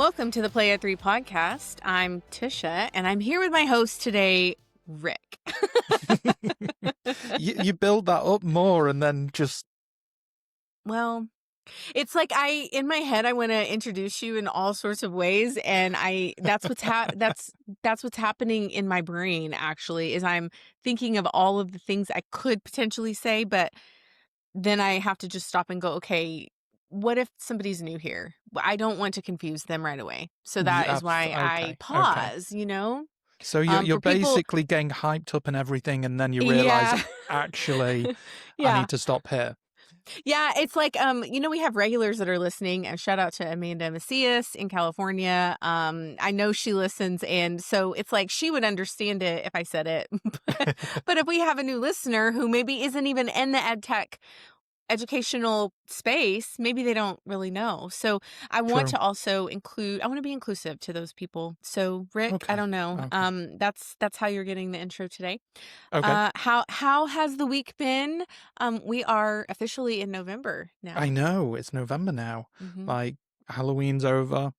Welcome to the Play at 3 podcast. I'm Tisha, and I'm here with my host today, Rick. You build that up more and then just... Well, it's like in my head, I want to introduce you in all sorts of ways, and that's what's that's what's happening in my brain, actually, is I'm thinking of all of the things I could potentially say, but then I have to just stop and go, okay, what if somebody's new here? I don't want to confuse them right away. So that is why I pause, you know? So you're people, basically getting hyped up and everything, and then you realize, actually, I need to stop here. Yeah, it's like, we have regulars that are listening, and shout out to Amanda Macias in California. I know she listens, and so it's like she would understand it if I said it. But if we have a new listener who maybe isn't even in the ed tech educational space, maybe they don't really know. So I want to also I want to be inclusive to those people. So Rick, I don't know. Okay. That's how you're getting the intro today. Okay. How has the week been? We are officially in November now. I know, it's November now. Mm-hmm. Like, Halloween's over.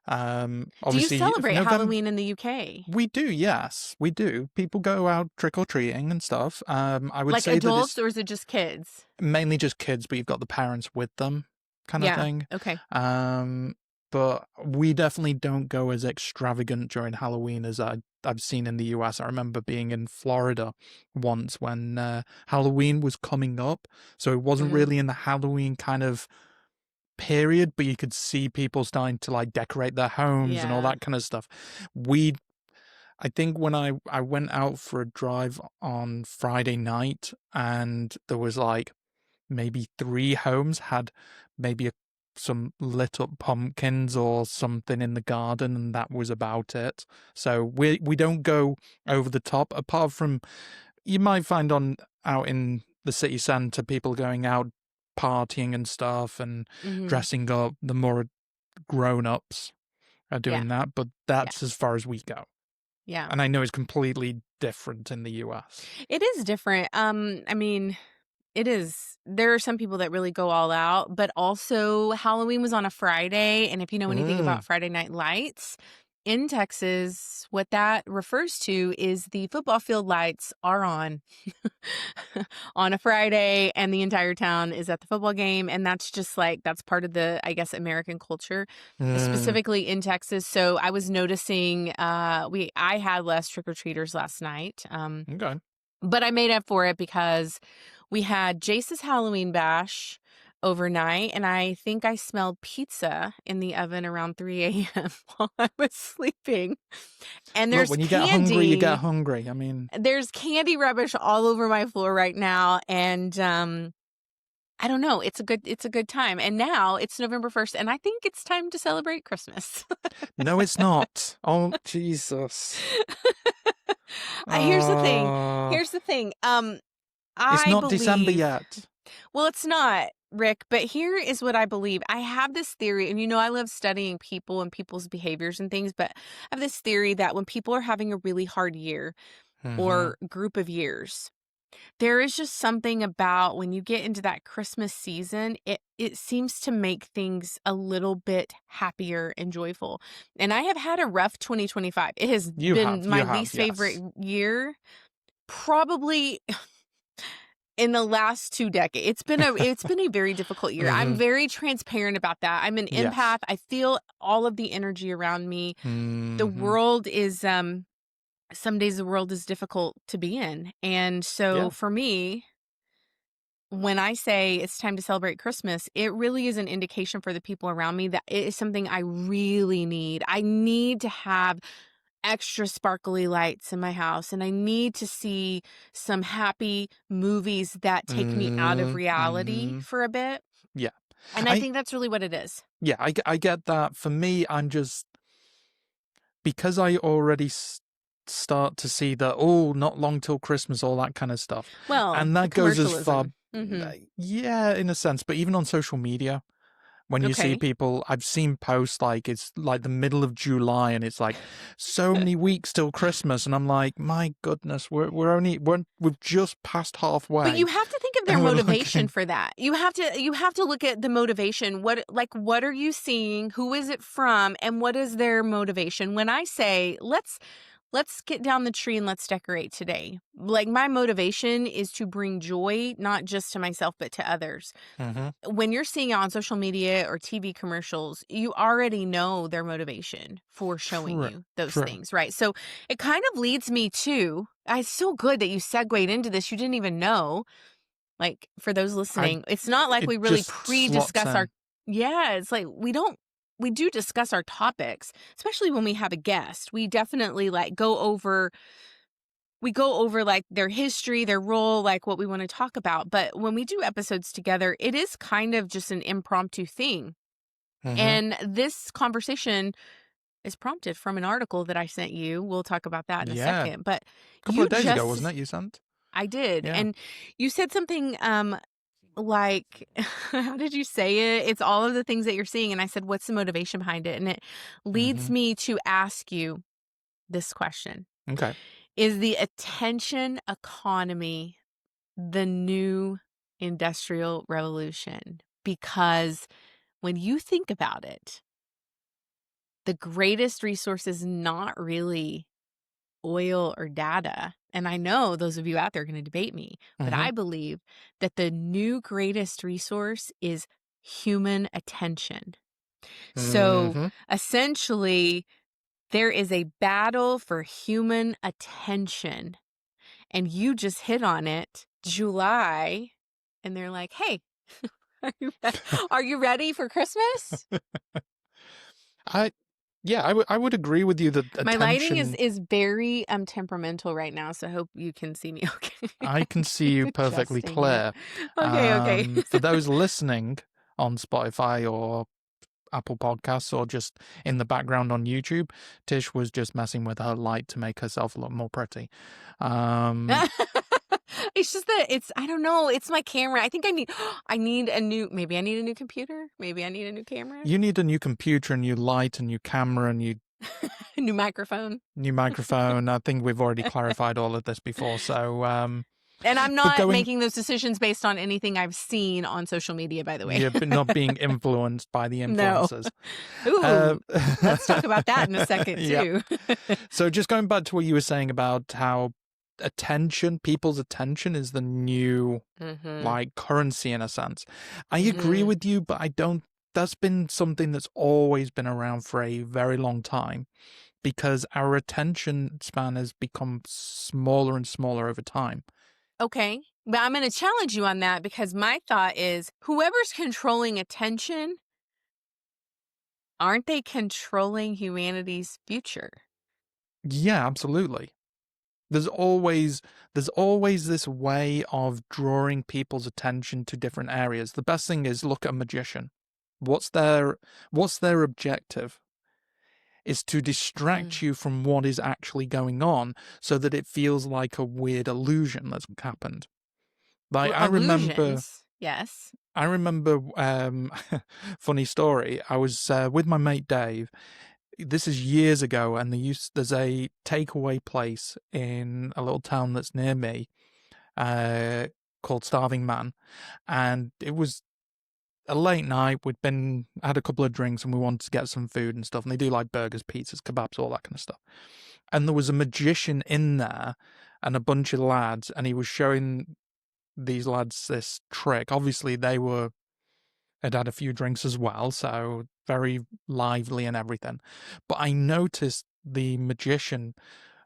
Do you celebrate Halloween in the UK? We do, yes, we do. People go out trick-or-treating and stuff. I would like say adults, or is it just kids? Mainly just kids, but you've got the parents with them, kind of thing. Okay. But we definitely don't go as extravagant during Halloween as I've seen in the US. I remember being in Florida once when Halloween was coming up, so it wasn't really in the Halloween kind of period, but you could see people starting to like decorate their homes and all that kind of stuff. I think when I went out for a drive on Friday night, and there was like maybe 3 homes had maybe some lit up pumpkins or something in the garden, and that was about it. So we don't go over the top, apart from you might find out in the city centre people going out partying and stuff and dressing up. The more grown-ups are doing that, but that's as far as we go. Yeah. And I know it's completely different in the US. It is different. I mean, it is. There are some people that really go all out, but also Halloween was on a Friday, and if you know anything about Friday Night Lights, in Texas, what that refers to is the football field lights are on on a Friday, and the entire town is at the football game. And that's just like, that's part of the, I guess, American culture, specifically in Texas. So I was noticing I had less trick-or-treaters last night. Okay. But I made up for it because we had Jace's Halloween bash overnight, and I think I smelled pizza in the oven around 3 a.m. while I was sleeping. And there's when you candy. Get hungry, you get hungry. I mean, there's candy rubbish all over my floor right now, and I don't know. It's a good time. And now it's November 1st, and I think it's time to celebrate Christmas. No, it's not. Oh, Jesus. Here's the thing. It's not December yet. Well, it's not, Rick, but here is what I believe. I have this theory, and I love studying people and people's behaviors and things, but I have this theory that when people are having a really hard year or group of years, there is just something about when you get into that Christmas season, it seems to make things a little bit happier and joyful. And I have had a rough 2025. It has been my least favorite year, probably in the last 2 decades. It's been a very difficult year. I'm very transparent about that. I'm an empath. I feel all of the energy around me. The world is some days the world is difficult to be in. And so for me, when I say it's time to celebrate Christmas, it really is an indication for the people around me that it is something I really need. I need to have extra sparkly lights in my house, and I need to see some happy movies that take me out of reality for a bit. Yeah. And I think that's really what it is. Yeah, I get that. For me, I'm just, because I already start to see that, not long till Christmas, all that kind of stuff. Well, and that goes as far, yeah, in a sense, but even on social media, When you see Okay. people, I've seen posts like it's like the middle of July and it's like so many weeks till Christmas, and I'm like, my goodness, we've just passed But you halfway, have to think of their and we're motivation looking. for that. You have to look at the motivation. What are you seeing? Who is it from? And what is their motivation? When I say, let's get down the tree and let's decorate today. Like my motivation is to bring joy not just to myself but to others. Hmm. When you're seeing it on social media or TV commercials, you already know their motivation for showing True, you those true. things, right? So it kind of leads me to, it's so good that you segued into this. You didn't even know. Like for those I listening, it's not like It we really just slots pre-discuss our, in. yeah, it's like we do discuss our topics, especially when we have a guest. We definitely go over like their history, their role, like what we want to talk about. But when we do episodes together, it is kind of just an impromptu thing. Hmm. And this conversation is prompted from an article that I sent you. We'll talk about that in a Yeah, a second. But couple you of days ago, just, wasn't it? You sent. I did. Yeah. And you said something like, how did you say it? It's all of the things that you're seeing. And I said, what's the motivation behind it? And it leads Hmm. me to ask you this question. Okay. Is the attention economy the new industrial revolution? Because when you think about it, the greatest resource is not really oil or data. And I know those of you out there are going to debate me, but Hmm. I believe that the new greatest resource is human attention. So Hmm. essentially, there is a battle for human attention. And you just hit on it, July, and they're like, "Hey, are you are you ready for Christmas?" I Yeah, I would agree with you that My lighting is attention. is very temperamental right now, so I hope you can see me okay. I can see I'm you perfectly adjusting it. clear. Okay, okay. For those listening on Spotify or Apple Podcasts or just in the background on YouTube, Tish was just messing with her light to make herself look more pretty. Um, It's just that I don't know, it's my camera. I think maybe I need a new computer. Maybe I need a new camera. you need a new computer, a new light, a new camera, a A new microphone. new microphone. I think we've already clarified all of this before. So, And I'm but not going, making those decisions based on anything I've seen on social media, by the way. yeah, but not being influenced by the No. influencers. Ooh, Um, let's talk about that in a second yeah. too. So just going back to what you were saying about how people's attention is the new Mhm. like currency in a sense. I agree Mhm. with you, but I don't. That's been something that's always been around for a very long time because our attention span has become smaller and smaller over time. Okay. But I'm going to challenge you on that because my thought is whoever's controlling attention, aren't they controlling humanity's future? Yeah, absolutely. There's always there's always this way of drawing people's attention to different areas. The best thing is look at a magician. What's their objective? Is to distract Mm. you from what is actually going on so that it feels like a weird illusion that's happened. Like Illusions. Yes. I remember funny story. I was with my mate Dave. This is years ago, and there's a takeaway place in a little town that's near me, uh, called Starving Man, and it was a late night. Had a couple of drinks, and we wanted to get some food and stuff. And they do like burgers, pizzas, kebabs, all that kind of stuff. And there was a magician in there, and a bunch of lads, and he was showing these lads this trick. Obviously, had a few drinks as well, so very lively and everything. But I noticed the magician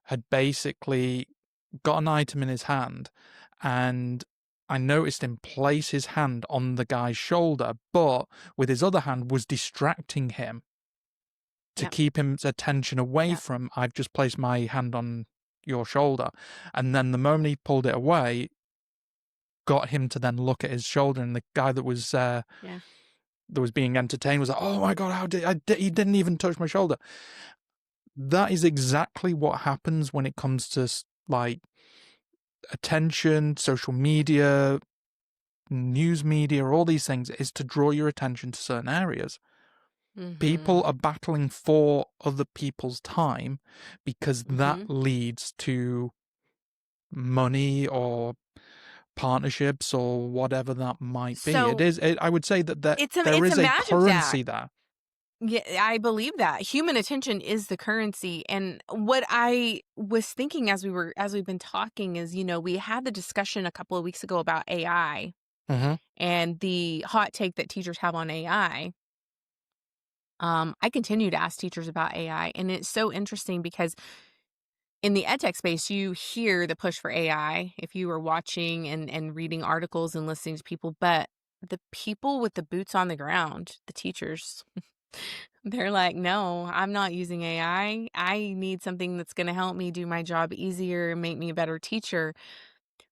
had basically got an item in his hand, and I noticed him place his hand on the guy's shoulder, but with his other hand was distracting him to Yep. keep his attention away Yep. from, I've just placed my hand on your shoulder. And then the moment he pulled it away, got him to then look at his shoulder, and the guy Yeah. that was being entertained was like, "Oh my god, he didn't even touch my shoulder." That is exactly what happens when it comes to like attention, social media, news media, all these things, is to draw your attention to certain areas. People Mhm. are battling for other people's time because that Mhm. leads to money or partnerships or whatever that might be. So, I would say that there it's a is a match of that. currency there. Yeah, I believe that. Human attention is the currency, and what I was thinking as we've been talking is, we had the discussion a couple of weeks ago about AI Mhm. and the hot take that teachers have on AI. I continue to ask teachers about AI, and it's so interesting because in the edtech space, you hear the push for AI if you are watching and reading articles and listening to people, but the people with the boots on the ground, the teachers, they're like, "No, I'm not using AI. I need something that's gonna help me do my job easier and make me a better teacher."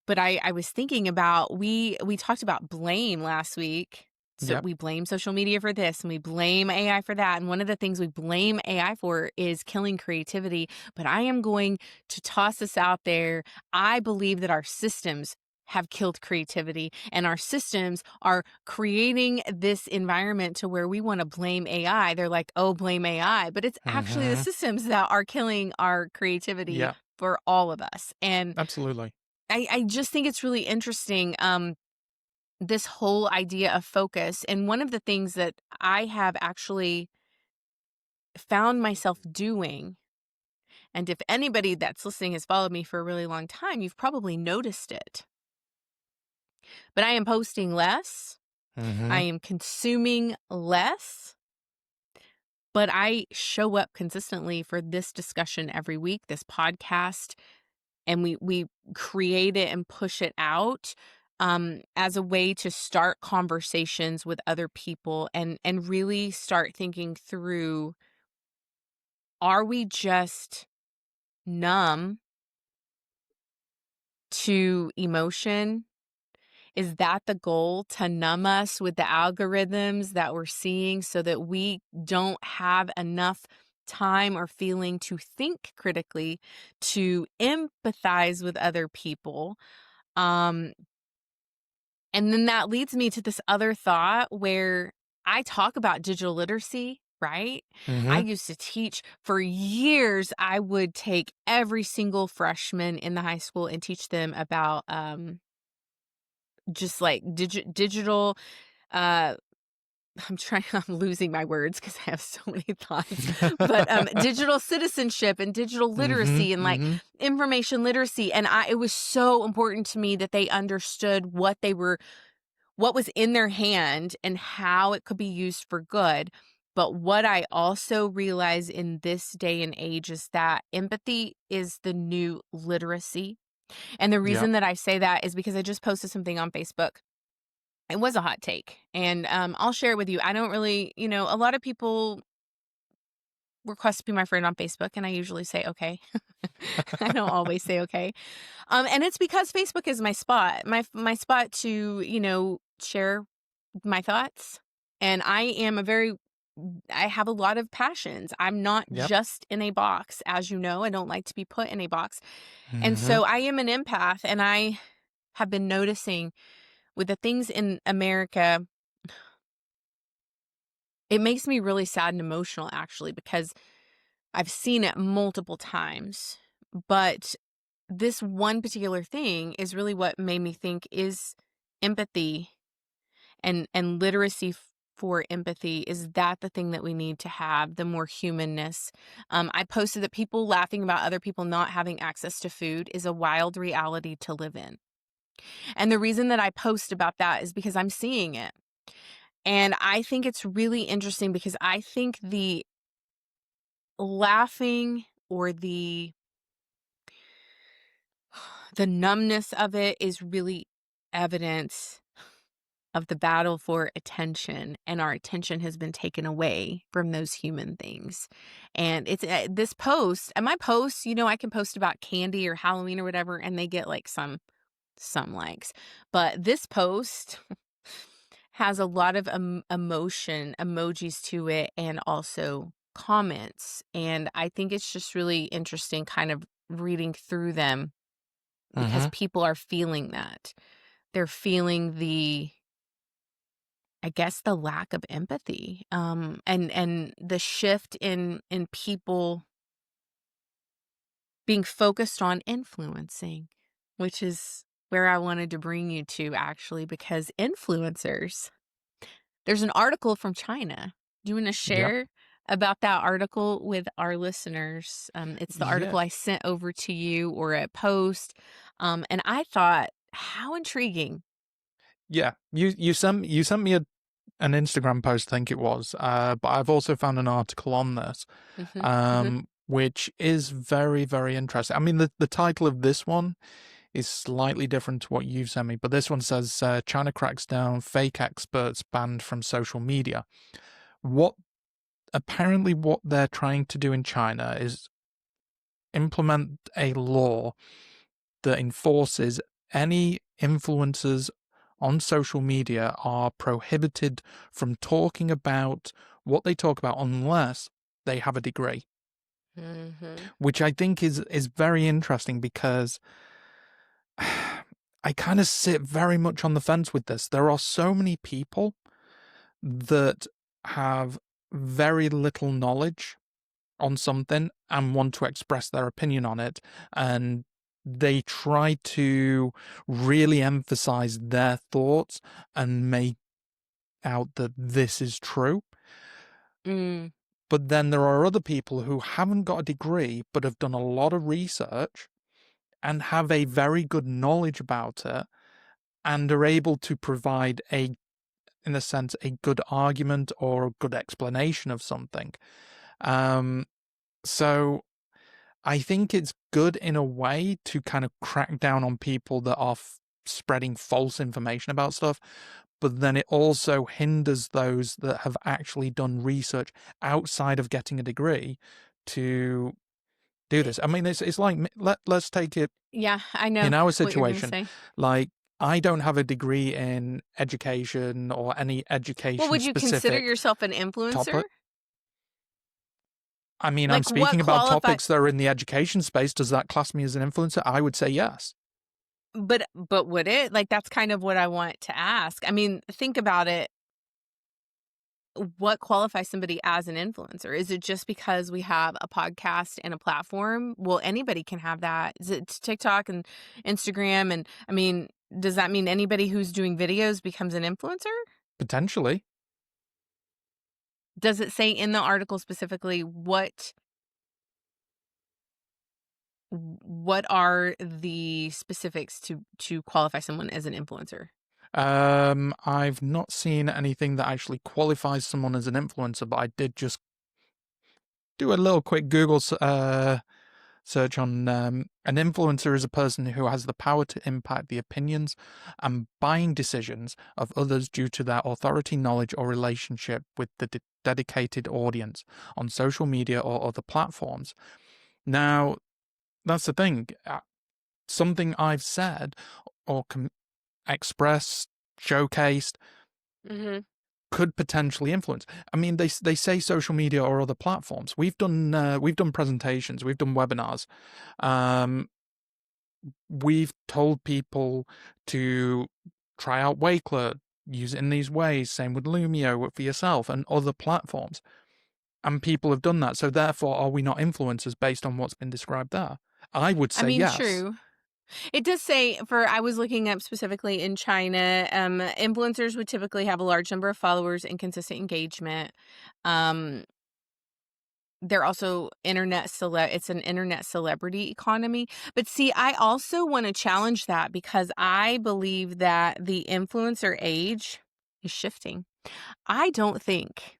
But I was thinking about we talked about blame last week. So Yep. we blame social media for this and we blame AI for that. And one of the things we blame AI for is killing creativity. But I am going to toss this out there. I believe that our systems have killed creativity and our systems are creating this environment to where we want to blame AI. They're like, "Oh, blame AI." But it's actually the Mhm. systems that are killing our creativity Yeah, for all of us. And absolutely. I just think it's really interesting, this whole idea of focus. And one of the things that I have actually found myself doing, and if anybody that's listening has followed me for a really long time, you've probably noticed it. But I am posting less, I Mhm. am consuming less, but I show up consistently for this discussion every week, this podcast, and we create it and push it out as a way to start conversations with other people and really start thinking through, are we just numb to emotion? Is that the goal, to numb us with the algorithms that we're seeing so that we don't have enough time or feeling to think critically, to empathize with other people? um And then that leads me to this other thought where I talk about digital literacy, right? I Mhm. used to teach for years. I would take every single freshman in the high school and teach them about just like digital. Uh, I'm losing my words because I have so many thoughts, but digital citizenship and digital Mhm. literacy and like Mhm. information literacy. And it was so important to me that they understood what was in their hand and how it could be used for good. But what I also realize in this day and age is that empathy is the new literacy. And the Yep. reason that I say that is because I just posted something on Facebook. It was a hot take. And I'll share it with you. I don't really, a lot of people request to be my friend on Facebook, and I usually say okay. I don't always say okay. And it's because Facebook is my spot, my spot to, share my thoughts. And I have a lot of passions. I'm not Yep. just in a box, as you know. I don't like to be put in a box. And Mhm. so I am an empath, and I have been noticing with the things in America, it makes me really sad and emotional actually, because I've seen it multiple times. But this one particular thing is really what made me think, is empathy and literacy for empathy, is that the thing that we need to have, the more humanness? I posted that people laughing about other people not having access to food is a wild reality to live in. And the reason that I post about that is because I'm seeing it. And I think it's really interesting because I think the laughing or the numbness of it is really evidence of the battle for attention, and our attention has been taken away from those human things. And it's this post, and my posts, I can post about candy or Halloween or whatever, and they get like some likes. But this post has a lot of emotion emojis to it, and also comments. And I think it's just really interesting kind of reading through them because Mhm. people are feeling that. they're feeling I guess, the lack of empathy, and the shift in people being focused on influencing, which is where I wanted to bring you to actually, because influencers, there's an article from China. Do you wanna Yeah. share about that article with our listeners? It's the Yeah. article I sent over to you, or a post, and I thought, how intriguing. Yeah. You sent me an Instagram post, I think it was, but I've also found an article on this, Mhm, mhm. which is very, very interesting. I mean, the title of this one is slightly different to what you've sent me, but this one says China cracks down, fake experts banned from social media. What Apparently what they're trying to do in China is implement a law that enforces any influencers on social media are prohibited from talking about what they talk about unless they have a degree, Mhm. which I think is very interesting because I kind of sit very much on the fence with this. There are so many people that have very little knowledge on something and want to express their opinion on it, and they try to really emphasize their thoughts and make out that this is true. Mm. But then there are other people who haven't got a degree but have done a lot of research and have a very good knowledge about it and are able to provide in a sense, a good argument or a good explanation of something. Um, so I think it's good in a way to kind of crack down on people that are spreading false information about stuff, but then it also hinders those that have actually done research outside of getting a degree to do Eh, this. I mean, it's like let's take it yeah, I know in our what you're gonna situation. say. Like, I don't have a degree in education or any Well, education would you consider specific yourself an influencer? topic. I mean, I'm Like, what speaking about qualify topics that are in the education space. Does that class me as an influencer? I would say yes. but would it? Like, that's kind of what I want to ask. I mean, think about it. What qualifies somebody as an influencer? Is it just because we have a podcast and a platform? Well, anybody can have that. Is it TikTok and Instagram? And I mean, does that mean anybody who's doing videos becomes an influencer? Potentially. Does it say in the article specifically what are the specifics to qualify someone as an influencer? I've not seen anything that actually qualifies someone as an influencer, but I did just do a little quick Google search on an influencer is a person who has the power to impact the opinions and buying decisions of others due to their authority, knowledge, or relationship with the dedicated audience on social media or other platforms. Now, that's the thing. Something I've said or expressed, showcased Mhm. could potentially influence. I mean, they say social media or other platforms. We've done presentations, we've done webinars. Um, we've told people to try out Wakelet, use it in these ways. Same with Lumio for yourself and other platforms. And people have done that. So therefore, are we not influencers based on what's been described there? I would I say mean, yes. true. It does say I was looking up specifically in China, influencers would typically have a large number of followers and consistent engagement. Um, they're also it's an internet celebrity economy. But see, I also want to challenge that because I believe that the influencer age is shifting. I don't think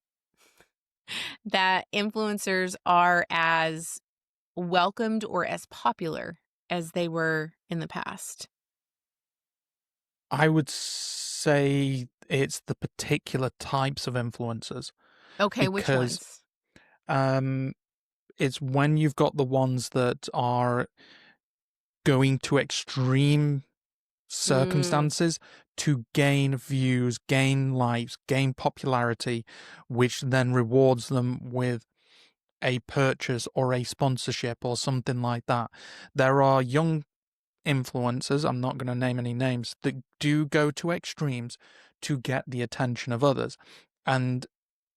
that influencers are as welcomed or as popular as they were in the past. I would say it's the particular types of influencers Okay, which because ones? um, it's when you've got the ones that are going to extreme Mm. circumstances to gain views, gain likes, gain popularity, which then rewards them with a purchase or a sponsorship or something like that. There are young influencers, I'm not going to name any names, that do go to extremes to get the attention of others. And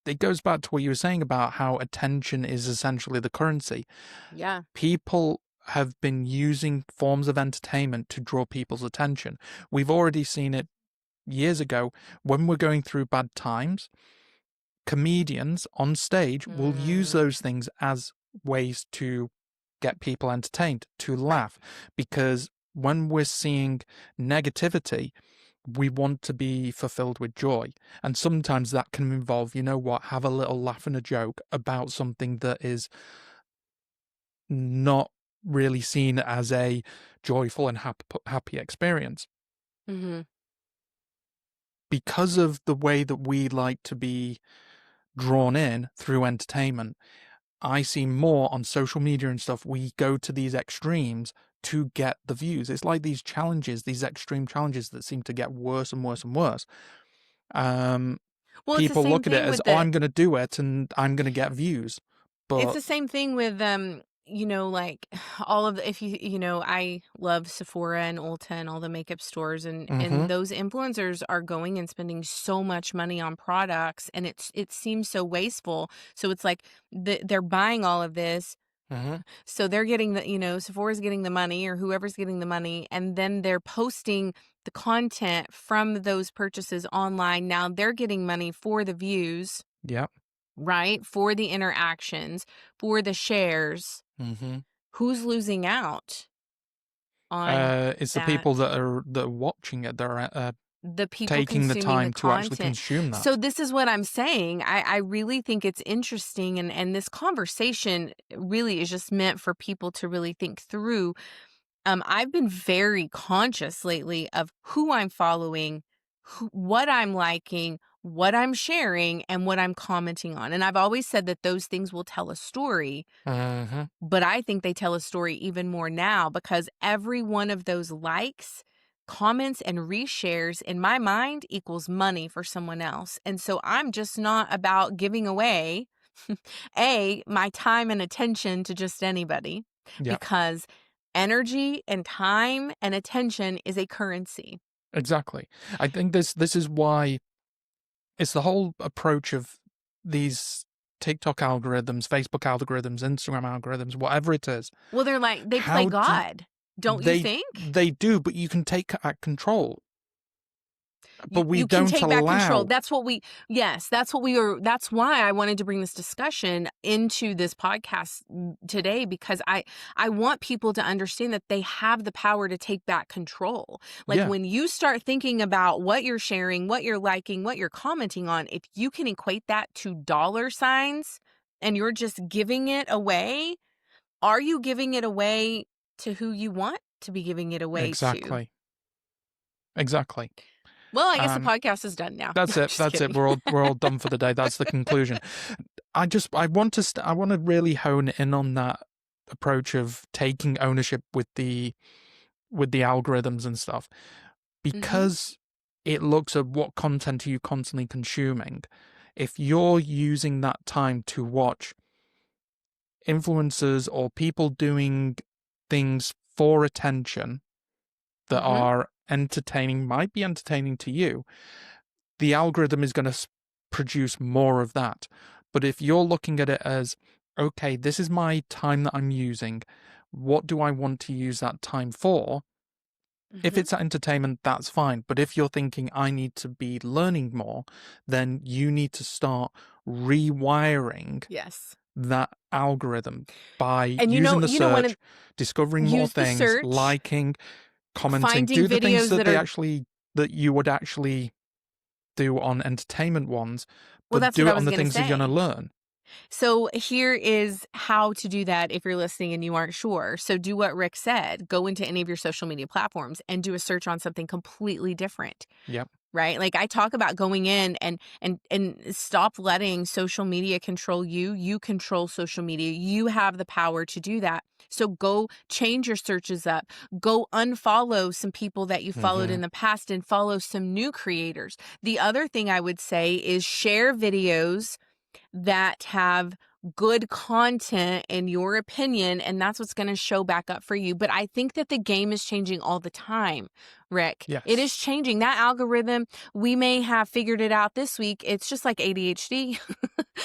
it goes back to what you were saying about how attention is essentially the currency. Yeah. People have been using forms of entertainment to draw people's attention. We've already seen it years ago when we're going through bad times. Comedians on stage will use Mm, those things as ways to get people entertained, to right. laugh, because when we're seeing negativity, we want to be fulfilled with joy. And sometimes that can involve, you know what, have a little laugh and a joke about something that is not really seen as a joyful and happy experience. Hmm. Because of the way that we like to be drawn in through entertainment, I see more on social media and stuff. We go to these extremes to get the views. It's like these challenges, these extreme challenges that seem to get worse and worse and worse. Um, Well, it's the People same look at it thing as, with oh, the I'm going to do it and I'm going to get views. It's But, the same thing with, like all of the, if I love Sephora and Ulta and all the makeup stores, and mm-hmm, those influencers are going and spending so much money on products, and it seems so wasteful. So it's like they're buying all of this. mm-hmm, So they're getting Sephora's getting the money, or whoever's getting the money, and then they're posting the content from those purchases online. Now they're getting money for the views, yep, right? For the interactions, for the shares. mm-hmm. Who's losing out on It's the that? people that are watching it that are The people taking the consuming the time to actually content. consume So that. this is what I'm saying. I really think it's interesting, and this conversation really is just meant for people to really think through. I've been very conscious lately of who I'm following, what I'm liking, what I'm sharing, and what I'm commenting on. And I've always said that those things will tell a story. Mm-hmm, But I think they tell a story even more now, because every one of those likes, comments, and reshares in my mind equals money for someone else. And so I'm just not about giving away my time and attention to just anybody, yep, because energy and time and attention is a currency. exactly. I think this is why it's the whole approach of these TikTok algorithms, Facebook algorithms, Instagram algorithms, whatever it is. Well, they're like, they play How do God, don't you think? they do, but you can take control. But we You can don't take back control. allow. That's why I wanted to bring this discussion into this podcast today, because I want people to understand that they have the power to take back control. Like, Yeah, when you start thinking about what you're sharing, what you're liking, what you're commenting on, if you can equate that to dollar signs and you're just giving it away, are you giving it away to who you want to be giving it away to? exactly, exactly. Well, I guess the Um, podcast is done now. that's it. Just That's it. kidding. We're all done for the day. That's the conclusion. I want to I want to really hone in on that approach of taking ownership with the algorithms and stuff, Mhm. because it looks at what content are you constantly consuming. If you're using that time to watch influencers or people doing things for attention that Mhm. are entertaining, might be entertaining to you, the algorithm is going to produce more of that. But if you're looking at it as, okay, this is my time that I'm using, what do I want to use that time for? If Mhm. it's entertainment, that's fine. But if you're thinking, I need to be learning more, then you need to start rewiring Yes. that algorithm by And using the one search, of discovering more use the things, search, liking, commenting, finding do the things videos that that they are actually that you would actually do on entertainment ones, well, but that's do what it I on was the gonna things that you're going say. to learn. So here is how to do that if you're listening and you aren't sure. So do what Rick said. Go into any of your social media platforms and do a search on something completely different. Yep. Right? Like, I talk about going in and stop letting social media control you. You control social media. You have the power to do that. So go change your searches up. Go unfollow some people that you followed Mm-hmm. in the past and follow some new creators. The other thing I would say is share videos that have good content in your opinion, and that's what's going to show back up for you. But I think that the game is changing all the time, Rick. It is Yes. changing. That algorithm, we may have figured it out this week. It's just like ADHD.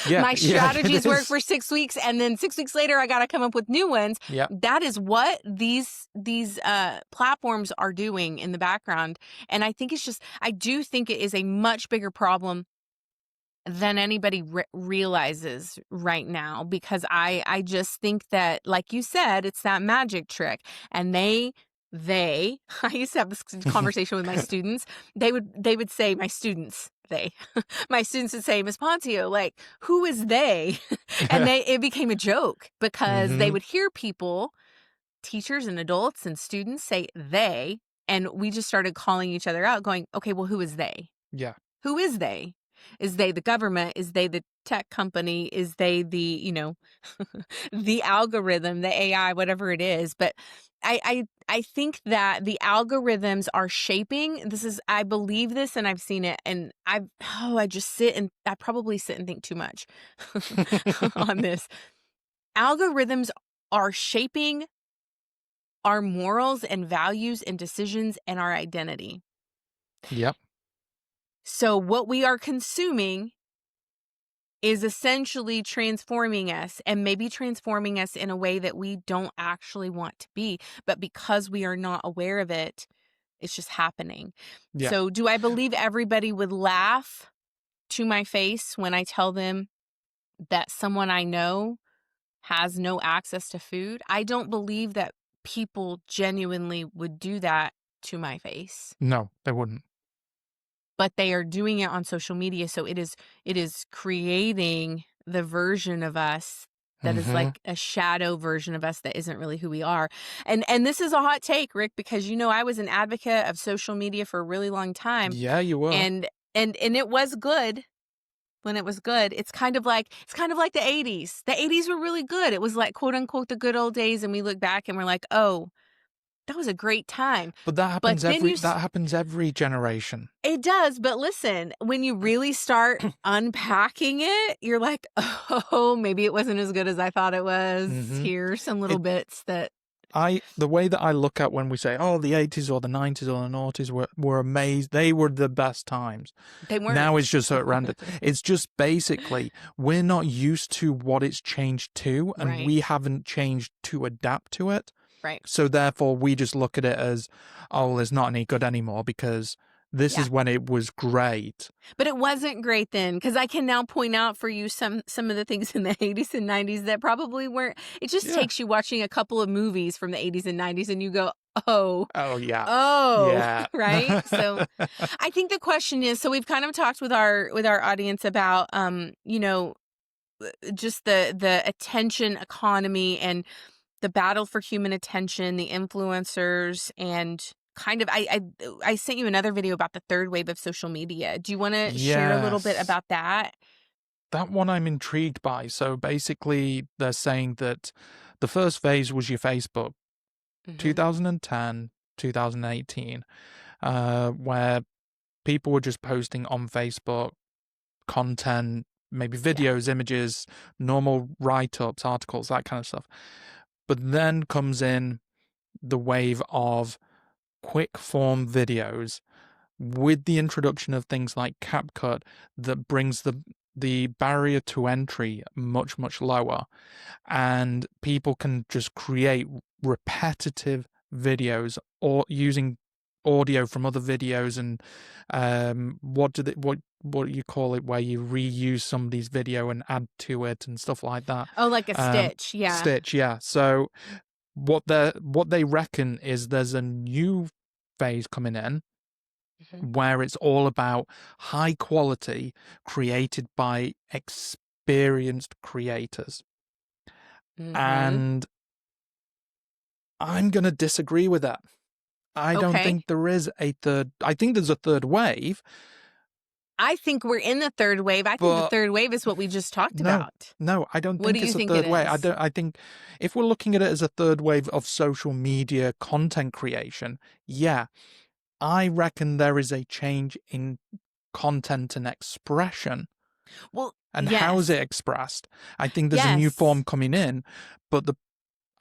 Yeah, My yeah, it strategies work is. for 6 weeks, and then 6 weeks later I got to come up with new ones. Yeah, That is what these platforms are doing in the background. And I think I do think it is a much bigger problem than anybody realizes right now, because I just think that, like you said, it's that magic trick. And they I used to have this conversation with my students. They would say, my students, they my students would say, Miss Pontio, like, who is they? And it became a joke, because they hmm would hear people, teachers and adults and students, say they, and we just started calling each other out, going, okay, well, who is they? yeah, Who is they? Is they the government? Is they the tech company? Is they the, the algorithm, the AI, whatever it is? But I think that the algorithms are shaping. I believe this, and I've seen it, and I probably sit and think too much on this. Algorithms are shaping our morals and values and decisions and our identity. yep, So what we are consuming is essentially transforming us, and maybe transforming us in a way that we don't actually want to be. But because we are not aware of it, it's just happening. yeah. So do I believe everybody would laugh to my face when I tell them that someone I know has no access to food? I don't believe that people genuinely would do that to my face. No, they wouldn't. But they are doing it on social media, so it is creating the version of us that is hmm like a shadow version of us that isn't really who we are. And this is a hot take, Rick, because I was an advocate of social media for a really long time, Yeah, you were. and it was good when it was good. It's kind of like the 80s. The 80s were really good. It was like, quote unquote, the good old days, and we look back and we're like, "Oh, that was a great time." But that But happens then every generation. it does, but listen, when you really start unpacking it, you're like, "Oh, maybe it wasn't as good as I thought it was. hmm Here's some little It bits that the way that I look at when we say, oh, the 80s or the 90s or the noughties were amazing, they were the best times. they Now it's weren't." just so random. It's just basically we're not used to what it's changed to, and Right, we haven't changed to adapt to it. right. So therefore, we just look at it as, oh, it's not any good anymore because this Yeah. is when it was great. But it wasn't great then, because I can now point out for you some of the things in the 80s and 90s that probably weren't. It just Yeah. takes you watching a couple of movies from the 80s and 90s, and you go, "Oh, Oh, yeah. oh," Yeah. right? So I think the question is, so we've kind of talked with our audience about just the attention economy and the battle for human attention, the influencers, and kind of I sent you another video about the third wave of social media. Do you want to share a little bit Yes. about that? That one I'm intrigued by. So basically, they're saying that the first phase was your Facebook, Mhm. 2010, 2018, where people were just posting on Facebook content, maybe Yeah. videos, images, normal write ups, articles, that kind of stuff. But then comes in the wave of quick form videos with the introduction of things like CapCut that brings the barrier to entry much lower, and people can just create repetitive videos or using audio from other videos and what do you call it, where you reuse somebody's video and add to it and stuff like that. Oh, like a um stitch. Yeah. Stitch, yeah. So what they reckon is there's a new phase coming in Mhm. where it's all about high quality created by experienced creators. Mhm. And I'm going to disagree with that. I don't Okay. think there is a third. I think there's a third wave, I think we're in the third wave. I think the but third wave is what we just talked no, about. no, I don't What do think you it's a think it third wave. is? I think if we're looking at it as a third wave of social media content creation, yeah, I reckon there is a change in content and expression. Well, And how is yes. it expressed? I think there's a new Yes. form coming in, but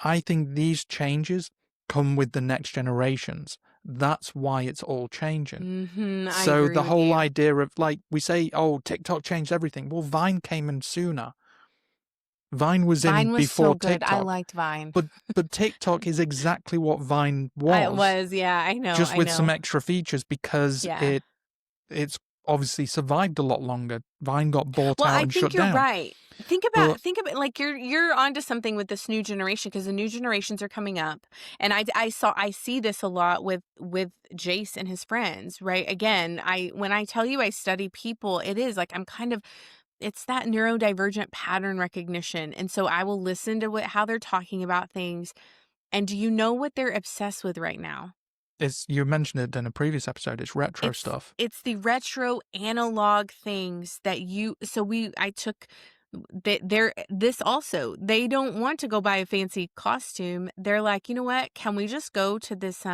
I think these changes come with the next generations. That's why it's all changing. I So agree the with whole you. idea of, like, we say, oh, TikTok changed everything. Well, Vine came in sooner. Vine was in Vine was so before good. I TikTok. liked Vine. But TikTok is exactly what Vine I was, was, yeah, I know, just I with some know. extra features because Yeah. it's obviously survived a lot longer. Vine got bought Well, out I and think shut you're down. right. But Think about like you're onto something with this new generation because the new generations are coming up, and I see this a lot with Jace and his friends. Right? Again, I when I tell you I study people, it is like I'm kind of it's that neurodivergent pattern recognition, and so I will listen to how they're talking about things. And do you know what they're obsessed with right now? you mentioned it in a previous episode, it's retro It's stuff. it's the retro analog things that you so we I took they're this also. They don't want to go buy a fancy costume. They're like, "You know what? Can we just go to this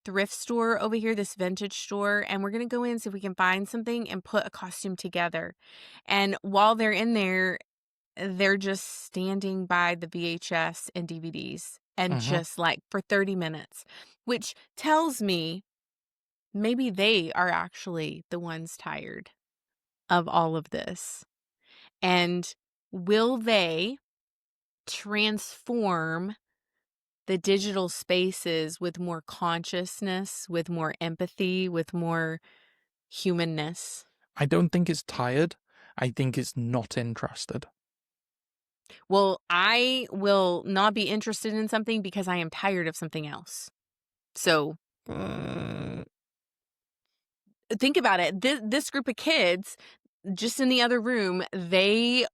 thrift store over here, this vintage store, and we're going to go in and see if we can find something and put a costume together." And while they're in there, they're just standing by the VHS and DVDs and Hmm. just like for 30 minutes, which tells me maybe they are actually the ones tired of all of this. And will they transform the digital spaces with more consciousness, with more empathy, with more humanness? I don't think it's tired. I think it's not interested. Well, I will not be interested in something because I am tired of something else. So Mm, think about it. This group of kids, just in the other room, they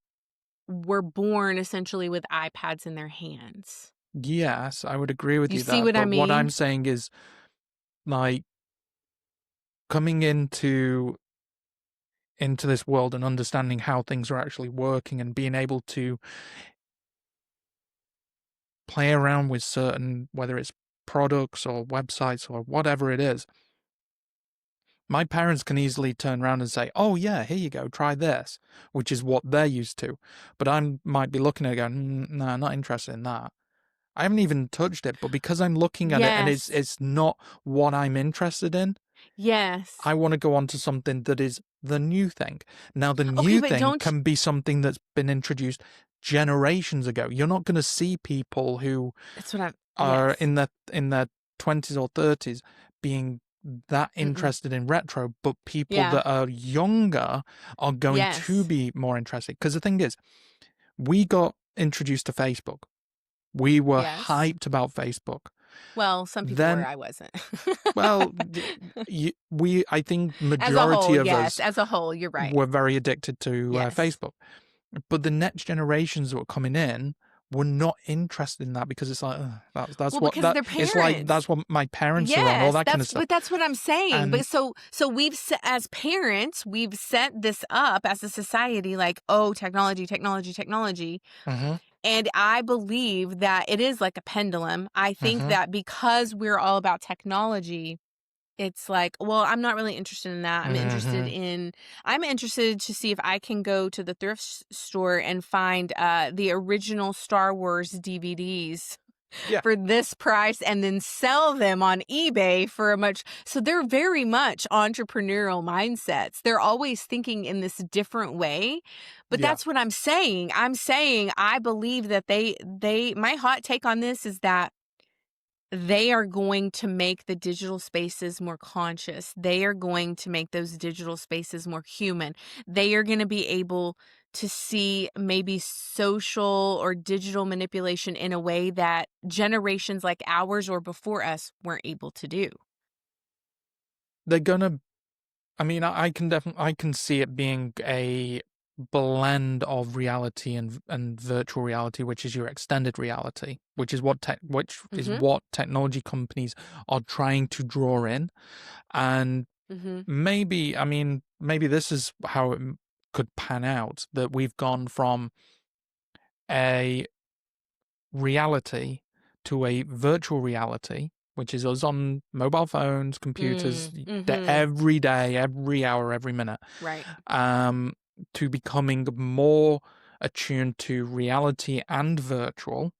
were born essentially with iPads in their hands. yes, I would agree with You you see there. what I But what I'm mean? saying is, like, coming into this world and understanding how things are actually working and being able to play around with certain, whether it's products or websites or whatever it is. My parents can easily turn around and say, "Oh yeah, here you go, try this," which is what they're used to. But I might be looking at it going, "No, not interested in that." I haven't even touched it, but because I'm looking at it and it's Yes. it's not what I'm interested in, Yes. I want to go on to something that is the new thing. Now, the Okay, new but thing don't can be something that's been introduced generations ago. You're not going to see people who that's what I'm are yes. in their 20s or 30s being that Mm-mm. interested in retro, but people Yeah. that are younger are going to Yes. be more interested. Because the thing is, we got introduced to Facebook. We were Yes. hyped about Facebook. Well, some people were, Then, I wasn't. well, I think As a majority whole, of yes. us As a whole, you're right. were very addicted to Yes. Facebook. But the next generations that were coming in were not interested in that because it's like, "Ugh, that's Well, what because that their it's like parents. that's what my parents are on," all Yes, that kind of stuff. that's what I'm saying. And But so as parents, we've set this up as a society like, oh, technology, technology, technology. mhm, And I believe that it is like a pendulum. I think mhm, that because we're all about technology, it's like, well, I'm not really interested in that. mhm, I'm interested to see if I can go to the thrift store and find the original Star Wars DVDs yeah, for this price and then sell them on eBay for a much. So they're very much entrepreneurial mindsets. They're always thinking in this different way. But yeah. that's what I'm saying. I'm saying I believe that my hot take on this is that they are going to make the digital spaces more conscious. They are going to make those digital spaces more human. They are going to be able to see maybe social or digital manipulation in a way that generations like ours or before us weren't able to do. They're gonna I mean, I can definitely I can see it being a blend of reality and virtual reality, which is your extended reality, which is Mhm. what technology companies are trying to draw in. And Mhm. maybe, I mean, maybe this is how it could pan out, that we've gone from a reality to a virtual reality, which is us on mobile phones, computers, Mhm. every day, every hour, every minute. Right. Um, to becoming more attuned to reality and virtual,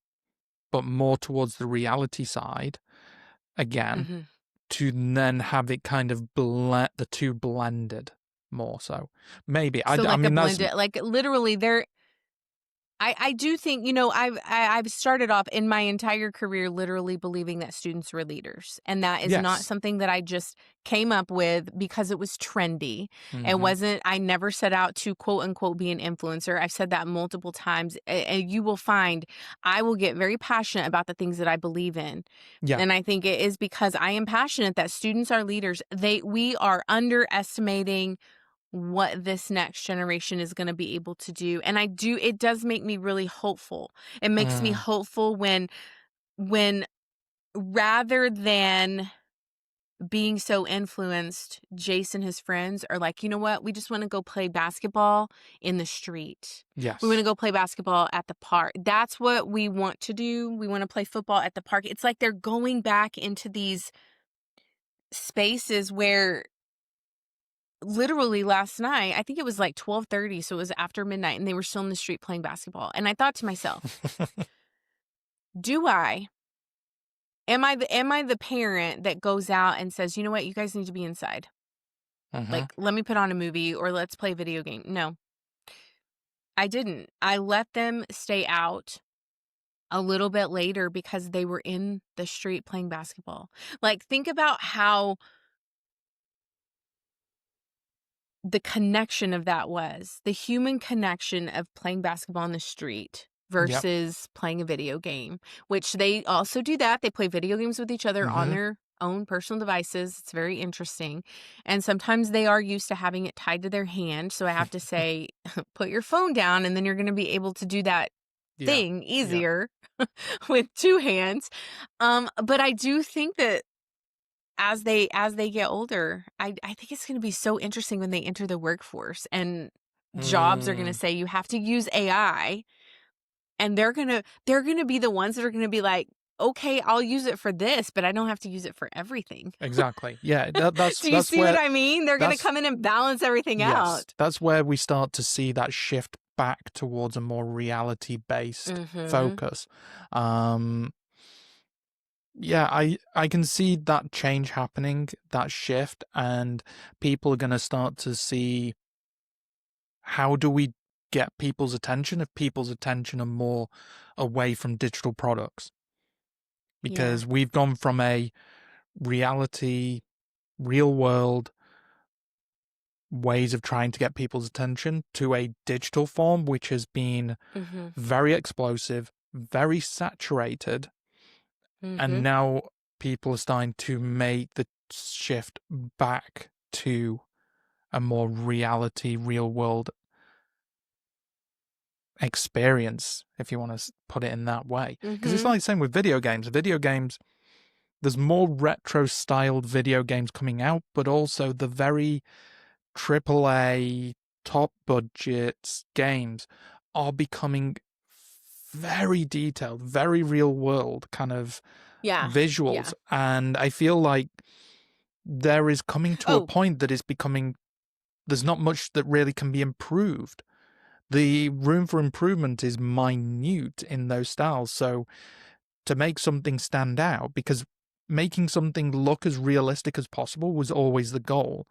but more towards the reality side again, Mhm. to then have it kind of the two blended more so. Maybe. So, I like a mean, that's blended, like, literally, there I do think, you know, I've started off in my entire career literally believing that students were leaders, and that is not yes. something that I just came up with because it was trendy. It Mhm. wasn't I never set out to quote unquote be an influencer. I've said that multiple times, and you will find I will get very passionate about the things that I believe in. Yeah. And I think it is because I am passionate that students are leaders. We are underestimating what this next generation is going to be able to do. And it does make me really hopeful. It makes me Mm. hopeful when rather than being so influenced, Jace and his friends are like, you know what? We just want to go play basketball in the street. We want to Yes. go play basketball at the park. That's what we want to do. We want to play football at the park. It's like they're going back into these spaces where literally last night, I think it was like 12:30, so it was after midnight, and they were still in the street playing basketball. And I thought to myself, do I am I the parent that goes out and says, "You know what? You guys need to be inside. Mhm. Like, let me put on a movie or let's play a video game." No, I didn't. I let them stay out a little bit later because they were in the street playing basketball. Like, think about how the connection of that was the human connection of playing basketball on the street Yep. versus playing a video game, which they also do that. They play video games with each other on Mhm. their own personal devices. It's very interesting. And sometimes they are used to having it tied to their hand. So I have to say, put your phone down, and then you're going to be able to do that Yeah. thing Yeah. easier with two hands. But I do think that as they get older, I think it's gonna be so interesting when they enter the workforce and jobs are gonna Mm. say you have to use AI, and they're gonna be the ones that are gonna be like, "Okay, I'll use it for this, but I don't have to use it for everything." Exactly. Yeah, Do you that's see what where I mean? They're gonna that's come in and balance everything yes, out. that's where we start to see that shift back towards a more reality-based Mhm. focus. Um, yeah, I can see that change happening, that shift, and people are gonna start to see how do we get people's attention if people's attention are more away from digital products? Yeah. Because we've gone from a reality, real world ways of trying to get people's attention to a digital form, which has been Mhm. very explosive, very saturated, and Mhm. now people are starting to make the shift back to a more reality, real world experience, if you want to put it in that way. Because it's Mhm. like the same with video games. Video games, there's more retro styled video games coming out, but also the very AAA top budget games are becoming very detailed, very real world kind of Yeah. visuals. Yeah. And I feel like there is coming to a Oh, point that is becoming, there's not much that really can be improved. The room for improvement is minute in those styles. So to make something stand out, because making something look as realistic as possible was always the goal.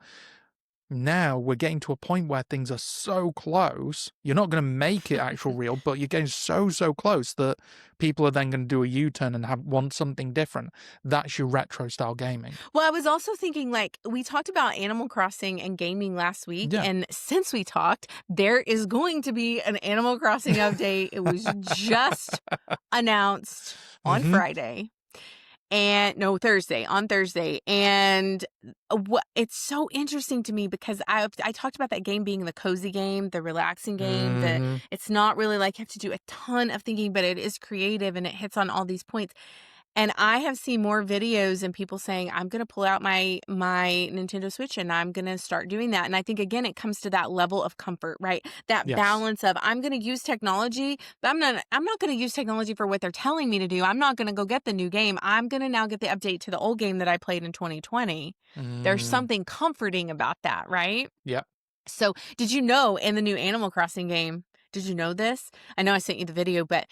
Now we're getting to a point where things are so close. You're not going to make it actual real, but you're getting so close that people are then going to do a U-turn and want something different. That's your retro style gaming. well, I was also thinking, like, we talked about Animal Crossing and gaming last week, Yeah. and since we talked, there is going to be an Animal Crossing update. It was just announced on Mm-hmm. Friday. And no, Thursday, on Thursday. And what it's so interesting to me because I talked about that game being the cozy game, the relaxing game, that Mm-hmm. it's not really like you have to do a ton of thinking, but it is creative and it hits on all these points. And I have seen more videos and people saying, I'm going to pull out my Nintendo Switch and I'm going to start doing that. And I think, again, it comes to that level of comfort, right? That Yes. balance of I'm going to use technology, but I'm not going to use technology for what they're telling me to do. I'm not going to go get the new game. I'm going to now get the update to the old game that I played in 2020. There's Mm, something comforting about that, right? yeah. So, did you know in the new Animal Crossing game, did you know this? I know I sent you the video, but